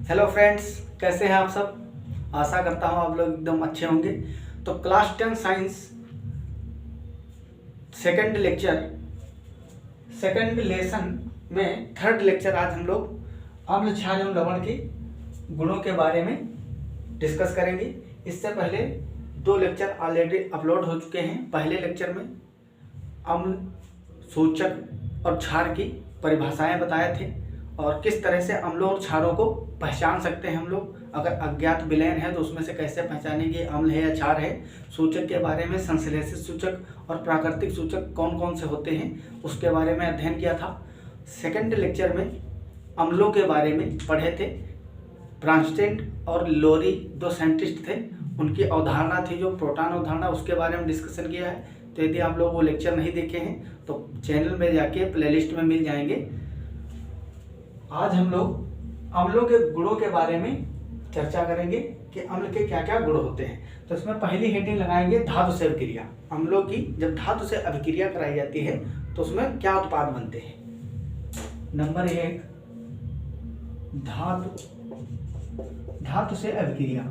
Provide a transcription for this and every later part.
Hello friends, कैसे हैं आप सब। आशा करता हूँ आप लोग एकदम अच्छे होंगे। तो class 10 science second lecture second lesson में थर्ड लेक्चर आज हम लोग अम्ल क्षार एवं लवण के गुणों के बारे में डिस्कस करेंगे। इससे पहले 2 लेक्चर ऑलरेडी अपलोड हो चुके हैं। पहले लेक्चर में अम्ल, सूचक और क्षार की परिभाषाएं बताए थे और किस तरह से अम्लों और क्षारों को पहचान सकते हैं हम लोग। अगर अज्ञात विलयन है तो उसमें से कैसे पहचानेंगे अम्ल है या क्षार है। सूचक के बारे में संश्लेषित सूचक और प्राकृतिक सूचक कौन कौन से होते हैं उसके बारे में अध्ययन किया था। सेकंड लेक्चर में अम्लों के बारे में पढ़े थे। ब्रांस्टेड और लोरी 2 साइंटिस्ट थे, उनकी अवधारणा थी जो प्रोटॉन अवधारणा, उसके बारे में डिस्कशन किया है। तो यदि आप लोग वो लेक्चर नहीं देखे हैं तो चैनल में जाके प्लेलिस्ट में मिल जाएंगे। आज हम लोग अम्लों के गुणों के बारे में चर्चा करेंगे कि अम्ल के क्या क्या गुण होते हैं। तो इसमें पहली हेडिंग लगाएंगे धातु से अभिक्रिया। अम्लों की जब धातु से अभिक्रिया कराई जाती है तो उसमें क्या उत्पाद बनते हैं। नंबर 1, धातु से अभिक्रिया।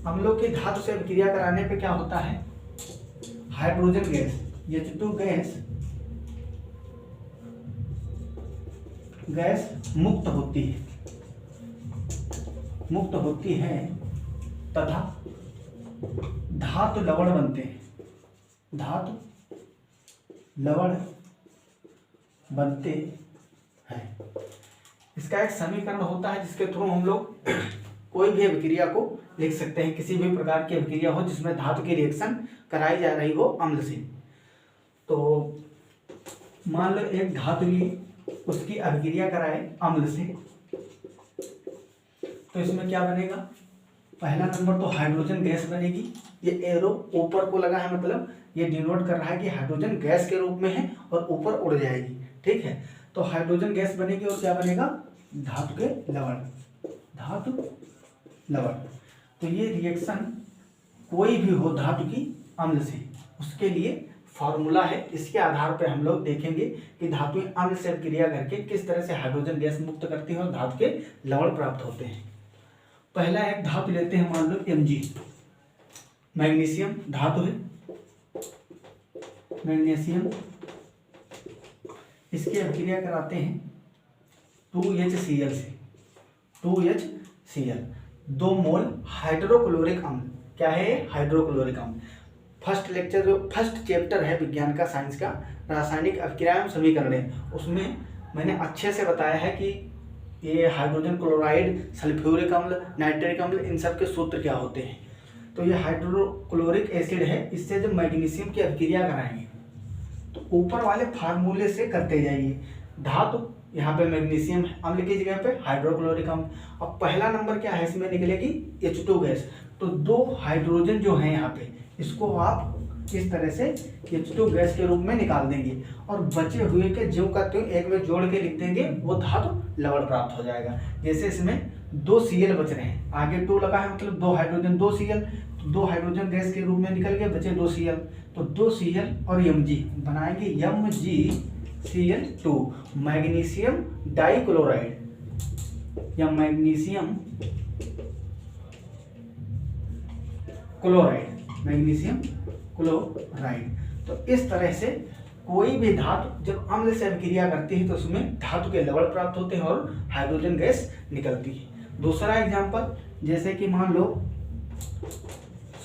अम्लों की धातु से अभिक्रिया कराने पे क्या होता है, हाइड्रोजन गैस H2 गैस मुक्त होती है तथा धातु लवण बनते हैं। धातु लवण बनते हैं। इसका एक समीकरण होता है जिसके थ्रू हम लोग कोई भी अभिक्रिया को लिख सकते हैं। किसी भी प्रकार की अभिक्रिया हो जिसमें धातु की रिएक्शन कराई जा रही हो अम्ल से। तो मान लो एक धातु ली, उसकी अभिक्रिया कराए अम्ल से, तो इसमें क्या बनेगा। पहला नंबर तो हाइड्रोजन गैस बनेगी। ये एरो ऊपर को लगा है, मतलब ये डिनोट कर रहा है कि हाइड्रोजन गैस के रूप में है और ऊपर उड़ जाएगी। ठीक है, तो हाइड्रोजन गैस बनेगी और क्या बनेगा, धातु के लवण। तो ये रिएक्शन कोई भी हो धातु की अम्ल से, उसके लिए फॉर्मूला है। इसके आधार पर हम लोग देखेंगे कि धातुएं अम्ल से अभिक्रिया करके किस तरह से हाइड्रोजन गैस मुक्त करती हैं और धातु के लवण प्राप्त होते हैं। पहला एक धातु लेते हैं, मान लो Mg, मैग्नीशियम धातु है, मैग्नीशियम। इसकी अभिक्रिया कराते हैं 2HCl से, 2HCl 2 मोल हाइड्रोक्लोरिक अम्ल। क्या है, हाइड्रोक्लोरिक अम्ल। फर्स्ट लेक्चर जो फर्स्ट चैप्टर है विज्ञान का, साइंस का, रासायनिक अभिक्रिया एवं समीकरण, उसमें मैंने अच्छे से बताया है कि ये हाइड्रोजन क्लोराइड, सल्फ्यूरिक अम्ल, नाइट्रिक अम्ल, इन सब के सूत्र क्या होते हैं। तो ये हाइड्रोक्लोरिक एसिड है। इससे जब मैग्नीशियम की अभिक्रिया कराएंगे तो ऊपर वाले फार्मूले से करते जाइए। धातु यहाँ पे मैग्नीशियम अम्ल की जगह पे हाइड्रोक्लोरिक अम्ल। अब पहला नंबर क्या है, इसमें निकलेगी H2 गैस। तो 2 हाइड्रोजन जो है यहाँ पे, इसको आप इस तरह से H2 गैस के रूप में निकाल देंगे और बचे हुए के ज्यों का त्यों एक में जोड़ के लिख देंगे, वो धातु लवण प्राप्त हो जाएगा। जैसे इसमें 2 Cl बच रहे हैं, आगे 2 लगा है, मतलब 2 हाइड्रोजन 2 Cl, तो 2 हाइड्रोजन गैस के रूप में निकल गए, बचे 2 Cl। तो 2 Cl और Mg बनाएंगे MgCl2, मैग्नीशियम डाइक्लोराइड या मैग्नीशियम क्लोराइड। तो इस तरह से कोई भी धातु जब अम्ल से अभिक्रिया करती है तो उसमें धातु के लवण प्राप्त होते हैं और हाइड्रोजन गैस निकलती है। दूसरा एग्जांपल, जैसे कि मान लो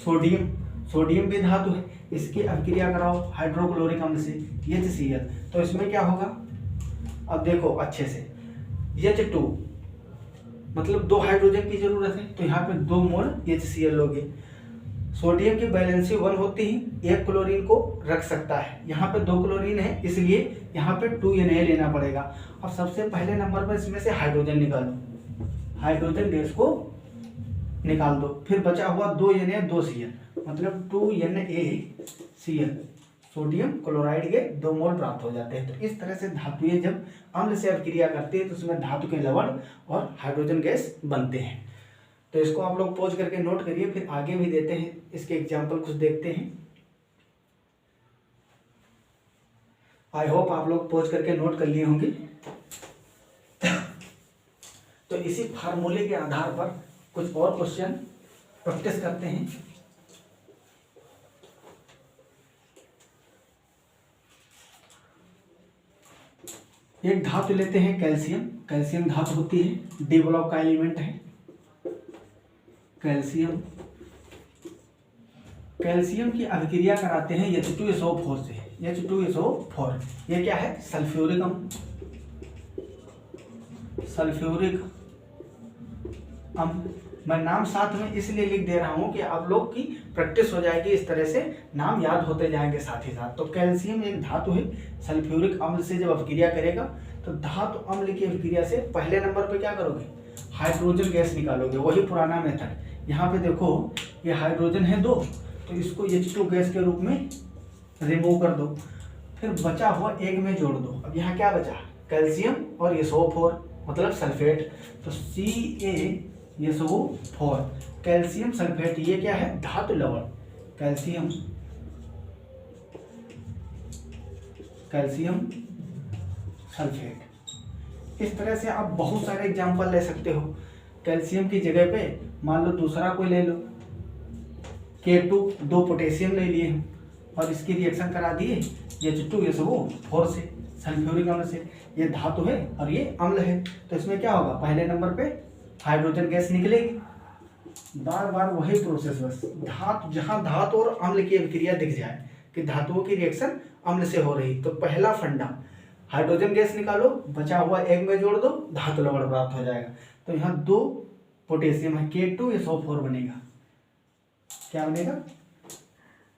सोडियम भी धातु है, इसकी अभिक्रिया कराओ हाइड्रोक्लोरिक अम्ल से HCl, तो इसमें क्या होगा। अब देखो अच्छे से, H2 मतलब 2 हाइड्रोजन की जरूरत है, तो यहाँ पे 2 मोल HCl लोगे। सोडियम की वैलेंसी 1 होती है, 1 क्लोरीन को रख सकता है। यहाँ पे 2 क्लोरीन है, इसलिए यहाँ पे 2Na लेना पड़ेगा। अब सबसे पहले नंबर पर इसमें से हाइड्रोजन निकालो, हाइड्रोजन गैस को निकाल दो, फिर बचा हुआ 2Na 2Cl, मतलब 2NaCl, सोडियम क्लोराइड के 2 मोल प्राप्त हो जाते हैं। तो इस तरह से धातुएं जब अम्ल से अभिक्रिया करती है तो उसमें धातु के लवण और हाइड्रोजन गैस बनते हैं। तो इसको आप लोग पॉज करके नोट करिए, फिर आगे भी देते हैं, इसके एग्जाम्पल कुछ देखते हैं। आई होप आप लोग पॉज करके नोट कर लिए होंगे। तो इसी फार्मूले के आधार पर कुछ और क्वेश्चन प्रैक्टिस करते हैं। एक धातु लेते हैं कैल्शियम। कैल्शियम धातु होती है, डी ब्लॉक का एलिमेंट है कैल्शियम। कैल्शियम की अभिक्रिया कराते हैं H2SO4 से। H2SO4 ये क्या है? सल्फ्यूरिक अम्ल। सल्फ्यूरिक अम्ल। मैं नाम साथ में इसलिए लिख दे रहा हूं कि आप लोग की प्रैक्टिस हो जाएगी, इस तरह से नाम याद होते जाएंगे साथ ही साथ। तो कैल्शियम एक धातु है, सल्फ्यूरिक अम्ल से जब अभिक्रिया करेगा तो धातु अम्ल की अभिक्रिया से पहले नंबर पे क्या करोगे? हाइड्रोजन गैस निकालोगे। वही पुराना मेथड। यहाँ पे देखो ये हाइड्रोजन है 2, तो इसको H2 गैस के रूप में रिमूव कर दो, फिर बचा हुआ एक में जोड़ दो। अब यहाँ क्या बचा? कैल्शियम और SO4 मतलब सल्फेट। तो CaSO4 कैल्शियम सल्फेट, ये क्या है? धातु लवण। Calcium sulphate. इस तरह से आप बहुत सारे एग्जाम्पल ले सकते हो। कैल्शियम की जगह पे मान लो दूसरा कोई ले लो, K2, 2 पोटेशियम ले लिए हम और इसकी रिएक्शन करा दिए H2SO4 से, सल्फ्यूरिक अम्ल से। ये धातु है और ये अम्ल है, तो इसमें क्या होगा? पहले नंबर पे हाइड्रोजन गैस निकलेगी। बार बार वही प्रोसेस, बस धातु, जहां धातु और अम्ल की अभिक्रिया दिख जाए कि धातुओं की रिएक्शन अम्ल से हो रही, तो पहला फंडा हाइड्रोजन गैस निकालो, बचा हुआ एक में जोड़ दो, धातु लवण प्राप्त हो जाएगा। तो यहाँ 2 पोटेशियम है, K2SO4 बनेगा। क्या बनेगा?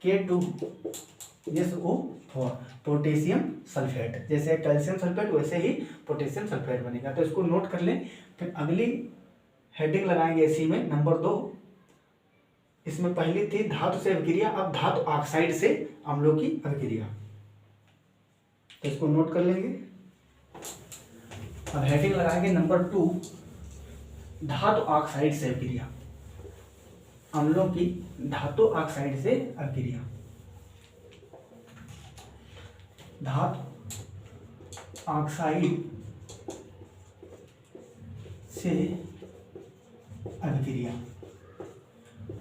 K2SO4 potassium sulphate. जैसे कैल्शियम सल्फेट वैसे ही पोटेशियम सल्फेट बनेगा। तो इसको नोट कर लें। फिर अगली हेडिंग लगाएंगे इसी में, नंबर 2। इसमें पहली थी धातु से अभिक्रिया, अब धातु ऑक्साइड से अम्लों की अभिक्रिया। तो इसको नोट कर लेंगे। अब हेडिंग लगाएंगे नंबर 2, धातु ऑक्साइड से अभिक्रिया। अम्लों की धातु ऑक्साइड से अभिक्रिया। धातु ऑक्साइड से अभिक्रिया।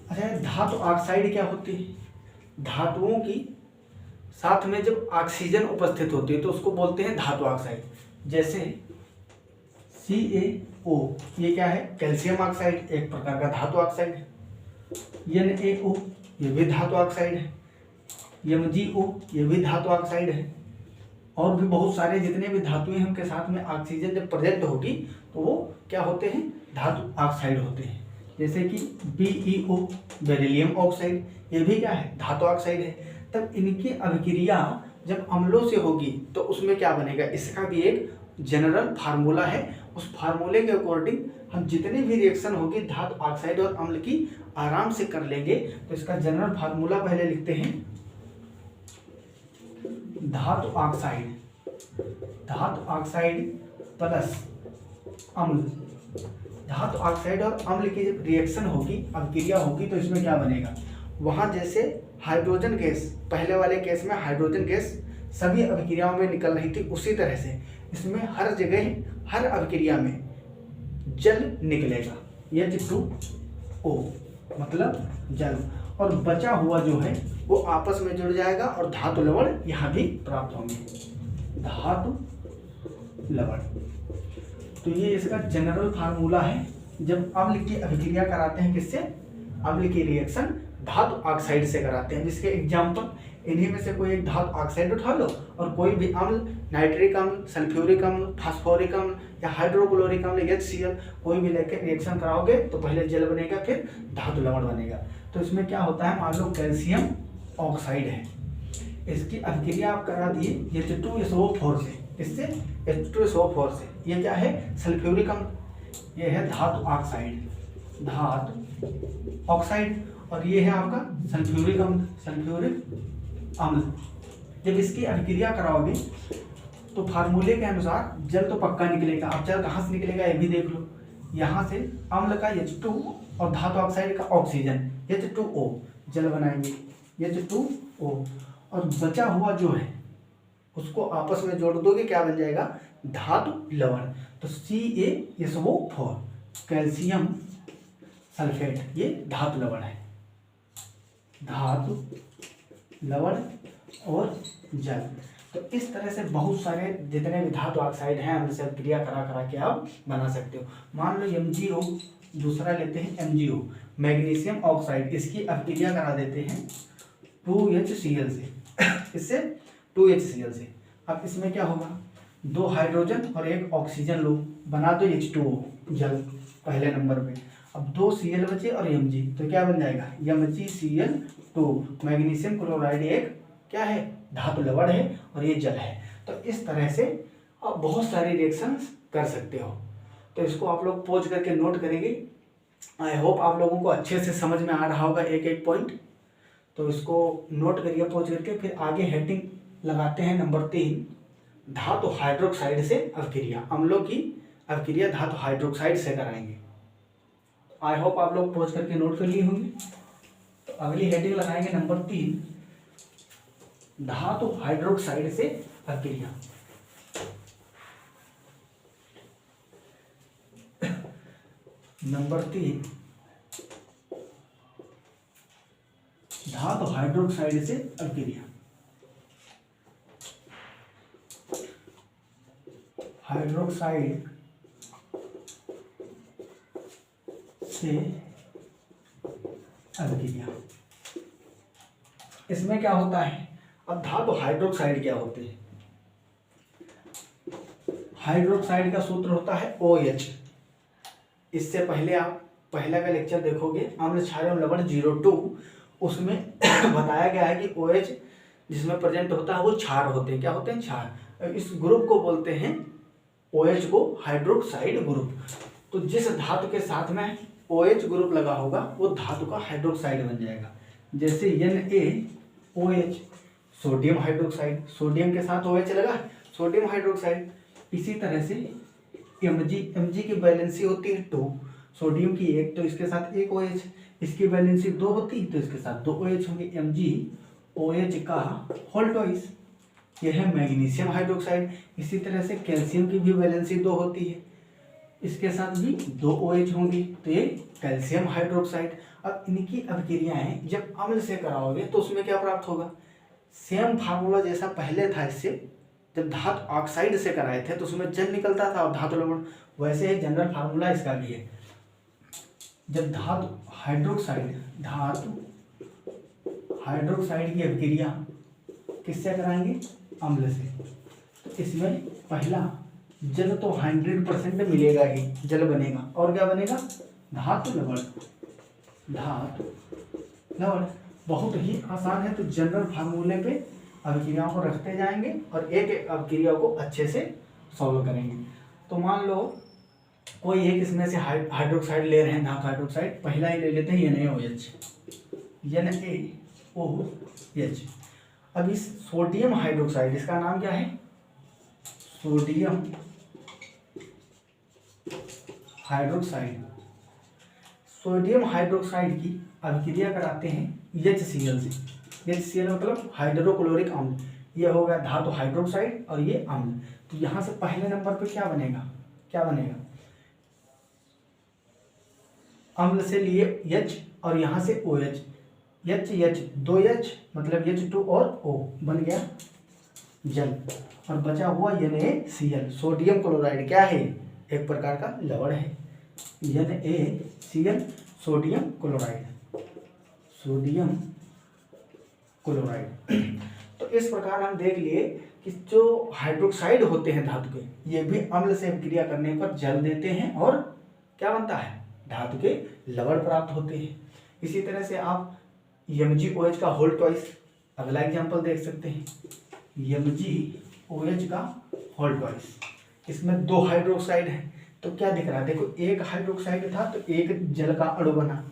अच्छा, धातु ऑक्साइड क्या होती है? धातुओं की साथ में जब ऑक्सीजन उपस्थित होती है तो उसको बोलते हैं धातु ऑक्साइड। जैसे CaO, ये क्या है? कैल्शियम ऑक्साइड, एक प्रकार का धातु ऑक्साइड है। NaO, ये भी धातु ऑक्साइड है। MgO, ये भी धातु ऑक्साइड है। और भी बहुत सारे जितने भी धातुएं हैं उनके साथ में ऑक्सीजन जब प्रेजेंट होगी तो वो क्या होते हैं? धातु ऑक्साइड होते हैं। जैसे कि BeO, बेरिलियम ऑक्साइड, ये भी क्या है? धातु ऑक्साइड है। तब इनकी अभिक्रिया जब अम्लों से होगी तो उसमें क्या बनेगा? इसका भी एक जनरल फार्मूला है। उस फार्मूले के अकॉर्डिंग हम जितनी भी रिएक्शन होगी धातु ऑक्साइड और अम्ल की आराम से कर लेंगे। तो इसका जनरल फार्मूला पहले लिखते हैं। धातु ऑक्साइड प्लस अम्ल। धातु ऑक्साइड और अम्ल की जब रिएक्शन होगी, अभिक्रिया होगी, तो इसमें क्या बनेगा? वहां जैसे हाइड्रोजन गैस, पहले वाले केस में हाइड्रोजन गैस सभी अभिक्रियाओं में निकल रही थी, उसी तरह से इसमें हर जगह, हर अभिक्रिया में जल निकलेगा। H2O मतलब जल, और बचा हुआ जो है वो आपस में जुड़ जाएगा और धातु लवण यहाँ भी प्राप्त होंगे। धातु लवण, तो ये इसका जनरल फार्मूला है। जब अम्ल की अभिक्रिया कराते हैं, किससे? अम्ल की रिएक्शन धातु ऑक्साइड से कराते हैं। जिसके एग्जाम्पल, इन्हीं में से कोई एक धातु ऑक्साइड उठा लो और कोई भी अम्ल, नाइट्रिक अम्ल, सल्फ्यूरिक अम्ल, फास्फोरिक अम्ल या हाइड्रोक्लोरिक अम्ल, HCl, कोई भी लेकर रिएक्शन कराओगे तो पहले जल बनेगा, फिर धातु लवण बनेगा। तो इसमें क्या होता है? मान लो कैल्शियम ऑक्साइड है, इसकी अभिक्रिया आप करा दिए H2SO4 से। इससे H2SO4 से, ये क्या है? सल्फ्यूरिक अम्ल, ये है धातु ऑक्साइड, धातु ऑक्साइड, और ये है आपका सल्फ्यूरिक अम्ल, सल्फ्यूरिक अम्ल। जब इसकी अभिक्रिया कराओगे तो फार्मूले के अनुसार जल तो पक्का निकलेगा। अब जल कहाँ से निकलेगा ये भी देख लो। यहाँ से अम्ल का H2 और धातु ऑक्साइड का ऑक्सीजन H2O, जल बनाएंगे H2O, और बचा हुआ जो है उसको आपस में जोड़ दोगे, क्या बन जाएगा, धातु लवण। तो CaSO4 कैल्शियम सल्फेट, ये धातु लवण है, धातु लवण और जल। तो इस तरह से बहुत सारे जितने भी धातु ऑक्साइड हैं उनसे क्रिया करा करा के आप बना सकते हो। मान लो MgO, दूसरा लेते हैं MgO, मैग्नीशियम ऑक्साइड, इसकी अब क्रिया करा देते हैं 2HCl से, इससे 2HCl से। अब इसमें क्या होगा, 2 हाइड्रोजन और 1 ऑक्सीजन लो, बना दो H2O जल पहले नंबर पे। अब 2 Cl बचे और Mg, तो क्या बन जाएगा, MgCl2। मैग्नीशियम क्लोराइड एक क्या है, धातु लवण है और ये जल है। तो इस तरह से आप बहुत सारे रिएक्शंस कर सकते हो। तो इसको आप लोग पोज करके नोट करेंगे। आई होप आप लोगों को अच्छे से समझ में आ रहा होगा एक एक पॉइंट। तो इसको नोट करिए पोज करके। फिर आगे हेडिंग लगाते हैं नंबर 3, धातु हाइड्रोक्साइड से अवक्रिया। अम्लों की अवक्रिया धातु हाइड्रोक्साइड से कराएंगे। आई होप आप लोग पोज करके नोट कर लिए होंगे। तो अगली हेडिंग लगाएंगे नंबर 3, धातु हाइड्रोक्साइड से अवक्रिया। नंबर 3, धातु हाइड्रोक्साइड से अवक्रिया। हाइड्रोक्साइड से अवक्रिया, इसमें क्या होता है, अब धातु हाइड्रोक्साइड क्या होते हैं। हाइड्रोक्साइड का सूत्र होता है OH। इससे पहले आप पहला का लेक्चर देखोगे, अम्ल क्षार एवं लवण 02, उसमें बताया गया है कि OH जिसमें प्रेजेंट होता है वो क्षार होते हैं। क्या होते हैं, क्षार। इस ग्रुप को बोलते हैं, OH को, हाइड्रोक्साइड ग्रुप। तो जिस धातु के साथ में OH ग्रुप लगा होगा वो धातु का हाइड्रोक्साइड बन जाएगा। जैसे NaOH, सोडियम हाइड्रोक्साइड, सोडियम के साथ OH लगा, सोडियम हाइड्रोक्साइड। इसी तरह से Mg की वैलेंसी होती है 2, सोडियम की 1, तो इसके साथ 1 OH, इसकी वैलेंसी 2 होती है तो इसके साथ 2 OH होंगे, MgOH का होल ट्वाइस। यह है मैग्नीशियम हाइड्रोक्साइड। इसी तरह से कैल्शियम की भी वैलेंसी 2 होती है, इसके साथ भी 2 OH होंगी, तो ये कैल्शियम हाइड्रोक्साइड। अब इनकी अभिक्रियाएं जब अम्ल से कराओगे तो उसमें क्या प्राप्त होगा, सेम फार्मूला जैसा पहले था। इससे जब धातु ऑक्साइड से कराए थे तो उसमें जल निकलता था और धातु लवण, वैसे ही जनरल फार्मूला इसका भी है। जब धातु हाइड्रोक्साइड की अभिक्रिया किससे कराएंगे, अम्ल से, तो इसमें पहला जल तो 100% मिलेगा ही, जल बनेगा, और क्या बनेगा, धातु लवण। धातु लवण बहुत ही आसान है। तो जनरल फार्मूले पे अभिक्रियाओं को रखते जाएंगे और एक एक अभिक्रिया को अच्छे से सॉल्व करेंगे। तो मान लो कोई एक इसमें से हाइड्रोक्साइड ले रहे हैं, धातु हाइड्रोक्साइड, पहला ही ले लेते हैं NaOH। अब इस सोडियम हाइड्रोक्साइड, इसका नाम क्या है, सोडियम हाइड्रोक्साइड। सोडियम हाइड्रोक्साइड की अभिक्रिया कराते हैं HCl से। HCl मतलब हाइड्रोक्लोरिक अम्ल। ये हो गया धातु हाइड्रोक्साइड और ये अम्ल। तो यहाँ से पहले नंबर पे क्या बनेगा, अम्ल से लिए H और यहाँ से OH, H 2H मतलब H2 और O बन गया जल, और बचा हुआ NaCl, सोडियम क्लोराइड। क्या है, एक प्रकार का लवण है, NaCl, सोडियम क्लोराइड। तो इस प्रकार हम देख लिए कि जो हाइड्रोक्साइड होते हैं धातु के, ये भी अम्ल से अभिक्रिया करने पर जल देते हैं और क्या बनता है, धातु के लवण प्राप्त होते हैं। इसी तरह से आप MgOH का होल ट्वाइस, अगला एग्जांपल देख सकते हैं, MgOH का होल ट्वाइस। इसमें 2 हाइड्रोक्साइड है, तो क्या दिख रहा है, देखो एक हाइड्रोक्साइड था तो एक जल का अणु बना,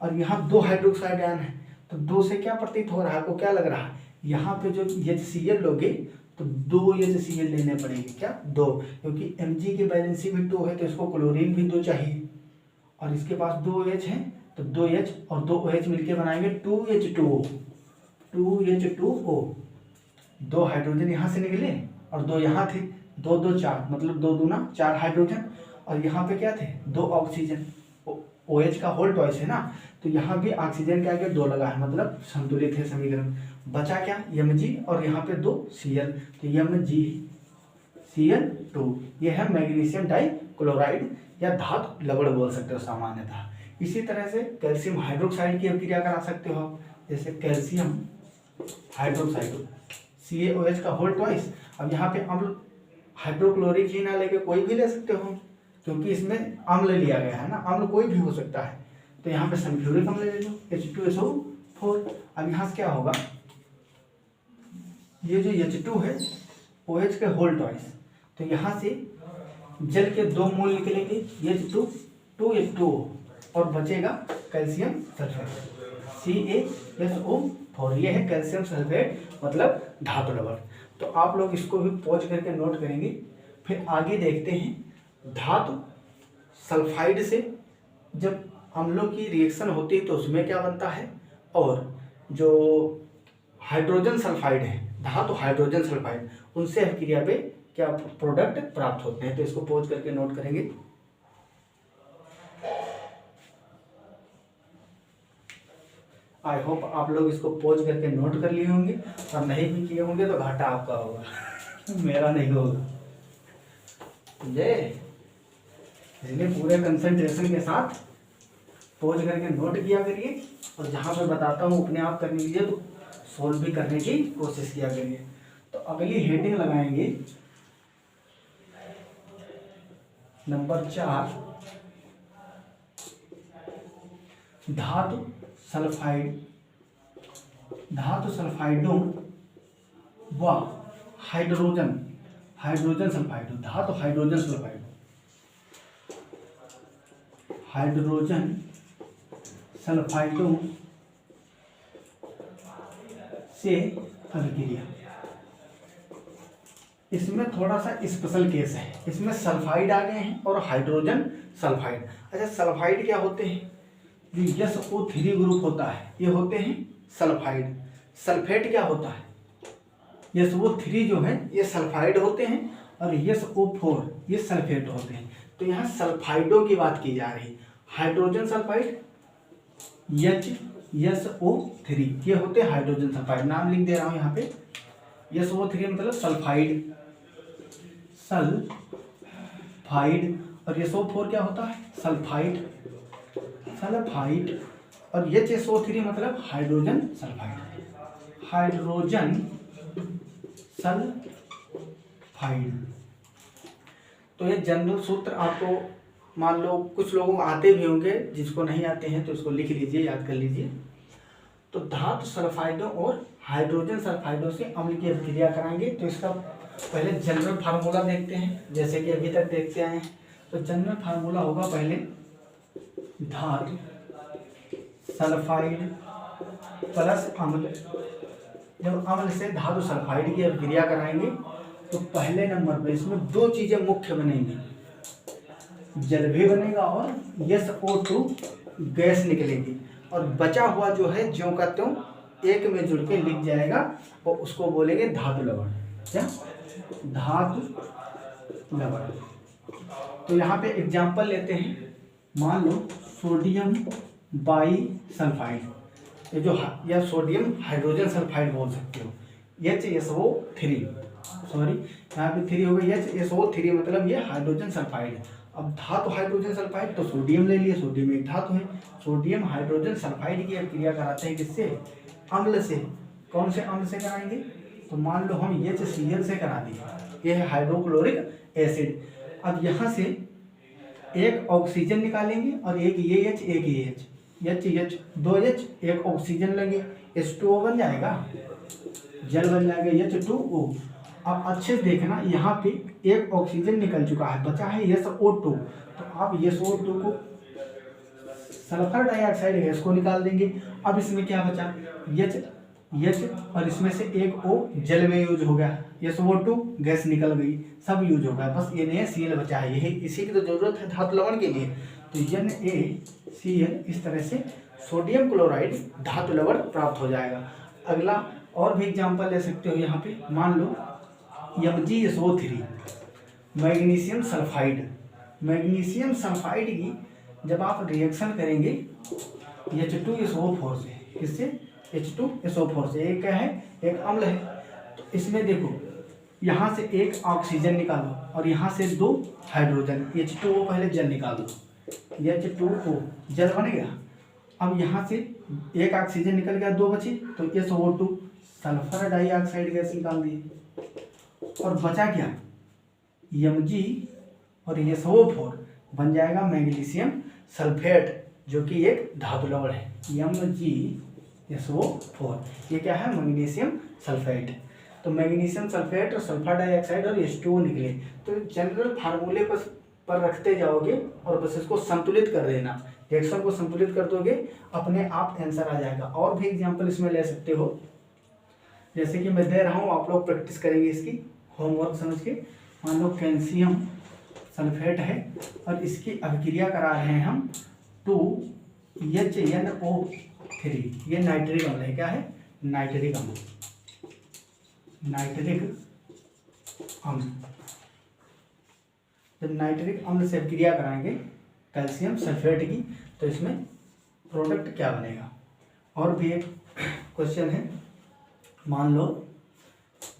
और यहाँ 2 हाइड्रोक्साइड आयन है, तो 2 से क्या प्रतीत हो रहा है, आपको क्या लग रहा है, यहाँ पे जो HCl लोगे तो 2 HCl लेने पड़ेंगे, क्या 2, क्योंकि Mg की वैलेंसी भी 2 है तो इसको क्लोरीन भी 2 चाहिए, और इसके पास 2 OH है तो 2H और 2 OH मिलके बनाएंगे 2H2O। 2 हाइड्रोजन यहाँ से निकले और 2 यहाँ थे, 2 2 4 मतलब 2 दूना 4 हाइड्रोजन, और यहाँ पे क्या थे 2 ऑक्सीजन। OH का होल ट्वाइस है ना, तो यहाँ भी ऑक्सीजन के आगे 2 लगा है, मतलब संतुलित है समीकरण। बचा क्या Mg और यहाँ पे 2 Cl, तो MgCl2, ये है मैग्नीशियम डाइक्लोराइड या धातु लवण बोल सकते हो सामान्यतः। इसी तरह से कैल्शियम हाइड्रोक्साइड की अभिक्रिया करा सकते हो, जैसे कैल्शियम हाइड्रोक्साइड CaOH का होल ट्वाइस। अब यहाँ पे अम्ल हाइड्रोक्लोरिक ही ना लेके कोई भी ले सकते हो, क्योंकि इसमें अम्ल लिया गया है ना, अम्ल कोई भी हो सकता है। तो यहाँ पे सल्फ्यूरिक अम्ल ले लो H2SO4। अब यहाँ से क्या होगा, ये जो H2 है OH के होल ट्वाइस, तो यहाँ से जल के 2 मोल निकलेंगे H2 2H2O, और बचेगा कैल्शियम सल्फेट CaSO4। ये है कैल्शियम सल्फेट मतलब धातु लवण। तो आप लोग इसको भी पॉज करके नोट करेंगे। फिर आगे देखते हैं, धातु सल्फाइड से जब अम्लों की रिएक्शन होती है तो उसमें क्या बनता है, और जो हाइड्रोजन सल्फाइड है, धातु हाइड्रोजन सल्फाइड, उनसे अभिक्रिया पे क्या प्रोडक्ट प्राप्त होते हैं। तो इसको पॉज करके नोट करेंगे। आई होप आप लोग इसको पॉज करके नोट कर लिए होंगे, और नहीं भी किए होंगे तो घाटा आपका होगा मेरा नहीं होगा। ये इसलिए पूरे कंसंट्रेशन के साथ पॉज करके नोट किया करिए, और जहाँ मैं बताता हूँ अपने आप करने लीजिए, तो सोल्व भी करने की कोशिश किया करिए। तो अगली हेडिंग लगाएंगे नंबर 4, धातु सल्फाइडों व हाइड्रोजन सल्फाइड, धातु हाइड्रोजन सल्फाइडों से अभिक्रिया। इसमें थोड़ा सा स्पेशल केस है, इसमें सल्फाइड आ गए हैं और हाइड्रोजन सल्फाइड। अच्छा, सल्फाइड क्या होते हैं, जो SO3 ग्रुप होता है ये होते हैं सल्फाइड। सल्फेट क्या होता है, SO3 जो है ये सल्फाइड होते हैं, और SO4 ये सल्फेट होते हैं। तो यहाँ सल्फाइडों की बात की जा रही। हाइड्रोजन सल्फाइड HSO3 ये होते हैं हाइड्रोजन सल्फाइड। नाम लिख दे रहा हूँ यहाँ पे, SO3 मतलब सल्फाइड, और SO4 क्या होता है सल्फाइड, और HSO3 मतलब हाइड्रोजन सल्फाइड। तो ये जनरल सूत्र आपको मान लो कुछ लोगों को आते भी होंगे, जिसको नहीं आते हैं तो इसको लिख लीजिए, याद कर लीजिए। तो धातु सल्फाइडों और हाइड्रोजन सल्फाइडों से अम्ल की अभिक्रिया कराएंगे। तो इसका पहले जनरल फार्मूला देखते हैं, जैसे कि अभी तक देखते आए हैं। तो जनरल फार्मूला होगा पहले धातु सल्फाइड प्लस अम्ल। जब अम्ल से धातु सल्फाइड की अभिक्रिया कराएंगे तो पहले नंबर पर इसमें 2 चीजें मुख्य बनेंगी, जल भी बनेगा और SO2 गैस निकलेगी, और बचा हुआ जो है ज्यों का त्यों एक में जुड़ के लिख जाएगा, और उसको बोलेंगे धातु लवण। क्या धातु लवण। तो यहाँ पे एग्जाम्पल लेते हैं, मान लो सोडियम बाईसल्फाइड, ये जो या सोडियम हाइड्रोजन सल्फाइड बोल सकते हो, HSO3, सॉरी यहाँ पे 3 हो गया, HSO3 मतलब ये हाइड्रोजन सल्फाइड। अब धातु हाइड्रोजन सल्फाइड तो सोडियम ले लिए, सोडियम एक धातु है। सोडियम हाइड्रोजन सल्फाइड की अभिक्रिया कराते हैं किससे, अम्ल से। कौन से अम्ल से कराएंगे, तो मान लो हम HCl से करा दिए, ये है हाइड्रोक्लोरिक एसिड। अब यहाँ से एक ऑक्सीजन निकालेंगे और एक AH एक AH, दो H एक ऑक्सीजन लेंगे, H2O बन जाएगा, जल बन जाएगा H2O। अब अच्छे से देखना, यहाँ पे एक ऑक्सीजन निकल चुका है, बचा है SO2। तो आप SO2 को सल्फर डाइऑक्साइड गैस को निकाल देंगे। अब इसमें क्या बचा, H और इसमें से एक O जल में यूज हो गया, SO2 गैस निकल गई, सब यूज हो गया, बस NaCl बचा है। यही इसी की तो जरूरत है धातु लवण के लिए। तो NaCl इस तरह से सोडियम क्लोराइड धातु लवण प्राप्त हो जाएगा। अगला और भी एग्जांपल ले सकते हो यहाँ पे, मान लो MgSO3 magnesium sulphide. Magnesium sulphide की जब आप रिएक्शन करेंगे H2SO4 से, किससे? H2SO4 से। एक क्या है? एक अम्ल है। तो इसमें देखो यहाँ से एक ऑक्सीजन निकालो और यहाँ से 2 हाइड्रोजन, H2O पहले जल निकाल दो, H2O जल बन गया। अब यहाँ से एक ऑक्सीजन निकल गया, 2 बचे, तो SO2 सल्फर डाइऑक्साइड गैस निकाल दिए और बचा क्या? Mg और SO4 बन जाएगा मैग्नीशियम सल्फेट, जो कि एक धातु लवण है। MgSO4 ये क्या है? Magnesium sulphate. तो मैग्नीशियम सल्फेट और सल्फर डाइऑक्साइड और H2O निकले। तो जनरल फार्मूले पर रखते जाओगे और बस इसको संतुलित कर देना, रिएक्शन को संतुलित कर दोगे, अपने आप आंसर आ जाएगा। और भी एग्जांपल इसमें ले सकते हो, जैसे कि मैं दे रहा हूँ, आप लोग प्रैक्टिस करेंगे इसकी होमवर्क समझ के। मान लो कैल्शियम सल्फेट है और इसकी अभिक्रिया करा रहे हैं हम 2HNO3, ये नाइट्रिक अम्ल है। क्या है? नाइट्रिक अम्ल। नाइट्रिक अम्ल, जब नाइट्रिक अम्ल से अभिक्रिया कराएंगे कैल्शियम सल्फेट की, तो इसमें प्रोडक्ट क्या बनेगा? और भी एक क्वेश्चन है, मान लो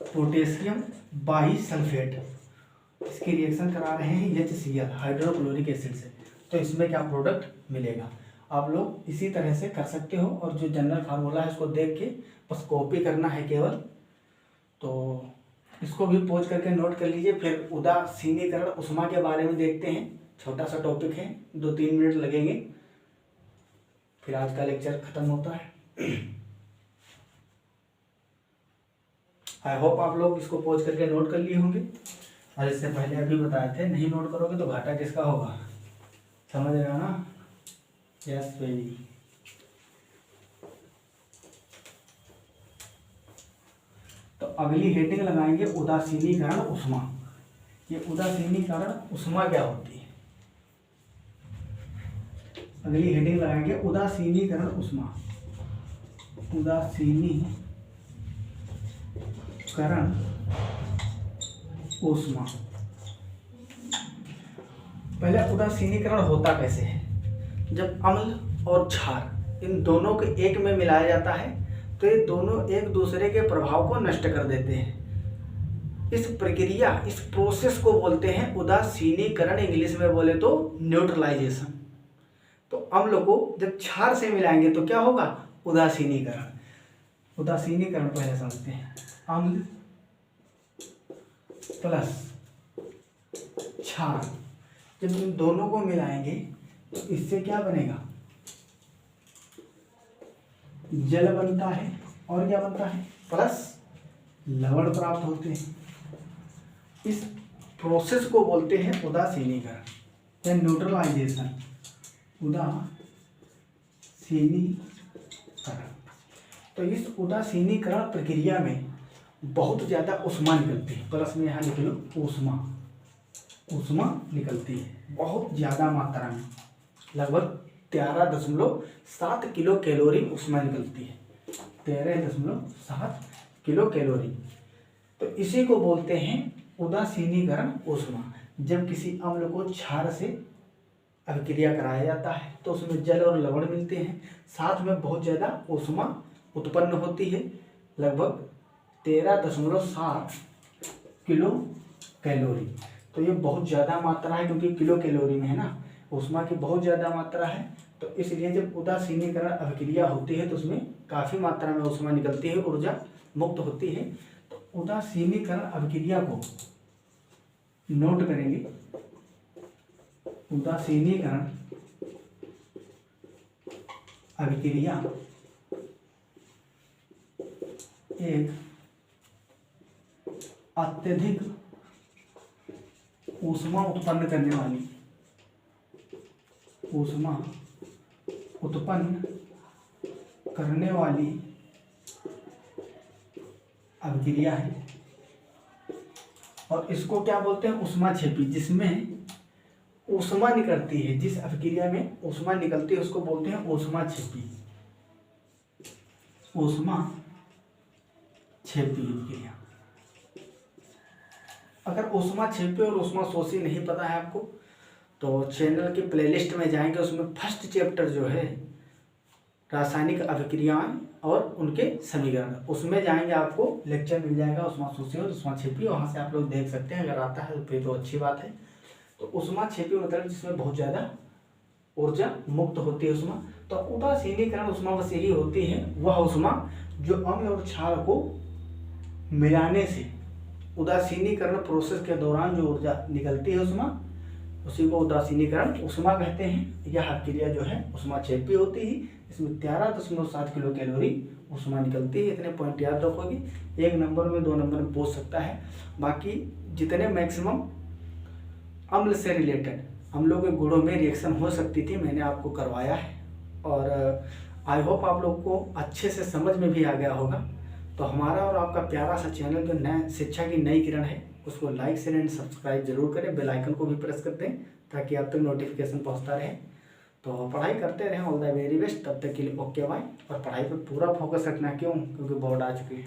पोटेशियम बाइसल्फेट, इसकी रिएक्शन करा रहे हैं HCl हाइड्रोक्लोरिक एसिड से, तो इसमें क्या प्रोडक्ट मिलेगा? आप लोग इसी तरह से कर सकते हो और जो जनरल फार्मूला है उसको देख के बस कॉपी करना है केवल। तो इसको भी पोज करके नोट कर लीजिए। फिर उदासीनीकरण उष्मा के बारे में देखते हैं, छोटा सा टॉपिक है, 2-3 मिनट लगेंगे, फिर आज का लेक्चर खत्म होता है। आई होप आप लोग इसको पोज करके नोट कर लिए होंगे। और इससे पहले अभी बताए थे, नहीं नोट करोगे तो घाटा किसका होगा, समझ रहे हो ना? Yes baby. तो अगली हेडिंग लगाएंगे उदासीनीकरण उष्मा। ये उदासीनीकरण उष्मा क्या होती है? अगली हेडिंग लगाएंगे उदासीनीकरण उष्मा। उदासीनीकरण उष्मा। पहले उदासीनीकरण होता कैसे है? जब अम्ल और क्षार इन दोनों के एक में मिलाया जाता है तो ये दोनों एक दूसरे के प्रभाव को नष्ट कर देते हैं। इस प्रक्रिया, इस प्रोसेस को बोलते हैं उदासीनीकरण, इंग्लिश में बोले तो न्यूट्रलाइजेशन। तो अम्ल को जब क्षार से मिलाएंगे तो क्या होगा? उदासीनीकरण। उदासीनीकरण पहले समझते हैं। अम्ल प्लस क्षार जब इन दोनों को मिलाएंगे तो इससे क्या बनेगा? जल बनता है और क्या बनता है? प्लस लवण प्राप्त होते हैं। इस प्रोसेस को बोलते हैं उदासीनीकरण या न्यूट्रलाइजेशन। उदासीनीकरण। तो इस उदासीनीकरण प्रक्रिया में बहुत ज़्यादा उष्मा निकलती है, प्लस में यहाँ लिख लो उष्मा। उष्मा निकलती है बहुत ज़्यादा मात्रा में, लगभग 13.7 किलो कैलोरी उष्मा निकलती है। 13.7 किलो कैलोरी। तो इसी को बोलते हैं उदासीनीकरण उष्मा। जब किसी अम्ल को क्षार से अभिक्रिया कराया जाता है तो उसमें जल और लवण मिलते हैं, साथ में बहुत ज़्यादा उष्मा उत्पन्न होती है, लगभग 13.7 किलो कैलोरी। तो ये बहुत ज़्यादा मात्रा है, क्योंकि किलो कैलोरी में है ना, उष्मा की बहुत ज़्यादा मात्रा है। तो इसलिए जब उदासीनीकरण अभिक्रिया होती है तो उसमें काफ़ी मात्रा में उष्मा निकलती है, ऊर्जा मुक्त होती है। तो उदासीनीकरण अभिक्रिया को नोट करेंगे। उदासीनीकरण अभिक्रिया एक अत्यधिक ऊष्मा उत्पन्न करने वाली, ऊष्मा उत्पन्न करने वाली अभिक्रिया है। और इसको क्या बोलते हैं? ऊष्माक्षेपी। जिसमें ऊष्मा निकलती है, जिस अभिक्रिया में ऊष्मा निकलती है उसको बोलते हैं ऊष्माक्षेपी। ऊष्मा क्षेपी अभिक्रिया। अगर ऊष्मा क्षेपी और ऊष्मा शोषी नहीं पता है आपको तो चैनल की प्लेलिस्ट में जाएंगे, उसमें फर्स्ट चैप्टर जो है रासायनिक अभिक्रियाएं और उनके समीकरण, उसमें जाएंगे आपको लेक्चर मिल जाएगा ऊष्मा शोषी और ऊष्मा क्षेपी, वहाँ से आप लोग देख सकते हैं। अगर आता है तो फिर तो अच्छी बात है। तो ऊष्मा क्षेपी मतलब जिसमें बहुत ज़्यादा ऊर्जा मुक्त होती है ऊष्मा। तो उदासीनीकरण ऊष्मा बस यही होती है, वह ऊष्मा जो अम्ल और क्षार को मिलाने से उदासीनीकरण प्रोसेस के दौरान जो ऊर्जा निकलती है ऊष्मा, उसी को उदासीनीकरण ऊष्मा कहते हैं। यह क्रिया जो है ऊष्मा क्षेपी होती है। इसमें 13.7 किलो कैलोरी ऊष्मा निकलती है। इतने पॉइंट याद रखोगे, 1 नंबर में 2 नंबर में पूछ सकता है। बाकी जितने मैक्सिमम अम्ल से रिलेटेड अम्लों के गुणों में रिएक्शन हो सकती थी मैंने आपको करवाया है, और आई होप आप लोग को अच्छे से समझ में भी आ गया होगा। तो हमारा और आपका प्यारा सा चैनल जो नया शिक्षा की नई किरण है उसको लाइक शेयर एंड सब्सक्राइब जरूर करें, बेल आइकन को भी प्रेस कर दें ताकि आप तक नोटिफिकेशन पहुंचता रहे। तो पढ़ाई करते रहें, ऑल द वेरी बेस्ट। तब तक के लिए ओके बाय। और पढ़ाई पर पूरा फोकस रखना, क्योंकि बोर्ड आ चुकी है।